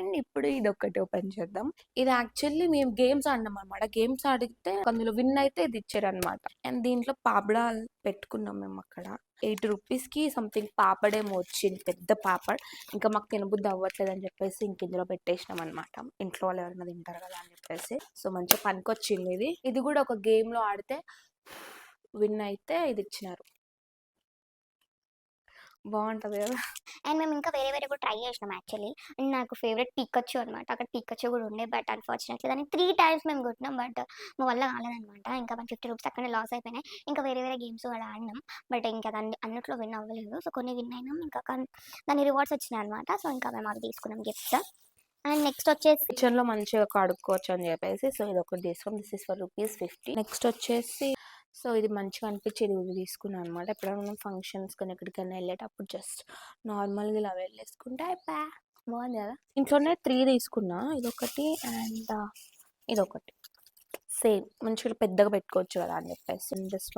And ఇప్పుడు ఇదొక్కటి open చేద్దాం. ఇది యాక్చువల్లీ మేము గేమ్స్ ఆడినాం అనమాట. గేమ్స్ ఆడితే అందులో విన్ అయితే ఇది ఇచ్చారనమాట. అండ్ దీంట్లో పాపడా పెట్టుకున్నాం మేము అక్కడ. 8 రూపీస్కి సంథింగ్ పాపడేమో వచ్చింది, పెద్ద పాపడ్. ఇంకా మాకు తినబుద్ధి అవ్వట్లేదు అని చెప్పేసి ఇంక ఇందులో పెట్టేసినాం అనమాట. ఇంట్లో వాళ్ళు ఎవరైనా తింటారు కదా అని చెప్పేసి. సో మంచిగా పనికొచ్చింది ఇది. ఇది కూడా ఒక గేమ్ లో ఆడితే విన్ అయితే ఇది ఇచ్చినారు. బాగుంటది కదా. అండ్ మేము ఇంకా వేరే వేరే కూడా ట్రై చేసినాం యాక్చువల్లీ. అండ్ నాకు ఫేవరెట్ పికచ్చు అనమాట. అక్కడ పికచ్చు కూడా ఉండే, బట్ అన్ఫార్చునేట్లీ దాన్ని 3 టైమ్స్ మేము కొట్టినాం, బట్ మా వల్ల కాలేదనమాట. ఇంకా మన 50 రూపీస్ అక్కడనే లాస్ అయిపోయినాయి. ఇంకా వేరే వేరే గేమ్స్ కూడా ఆడినాం, బట్ ఇంకా దాన్ని అన్నిట్లో విన్ అవ్వలేదు. సో కొన్ని విన్ అయినాం, ఇంకా దాని రివార్డ్స్ వచ్చినాయి అనమాట. సో ఇంకా మేము అవి తీసుకున్నాం గిఫ్ట్స్. అండ్ నెక్స్ట్ వచ్చేసి కిచెన్ లో మంచిగా కడుక్కోవచ్చు అని చెప్పేసి సో ఇది ఒకటి తీసుకున్నాం. This is for ₹50. నెక్స్ట్ వచ్చేసి సో ఇది మంచిగా అనిపించేది ఇది తీసుకున్నాను అనమాట. ఎప్పుడైనా మనం ఫంక్షన్స్ కానీ ఎక్కడికైనా వెళ్ళేటప్పుడు జస్ట్ నార్మల్గా ఇలా వెళ్ళేసుకుంటే అయిపోయా. బాగుంది కదా. ఇంట్లోనే 3 తీసుకున్నా, ఇదొకటి అండ్ ఇదొకటి. సేమ్ మంచిగా పెద్దగా పెట్టుకోవచ్చు కదా అని చెప్పేసి. దిస్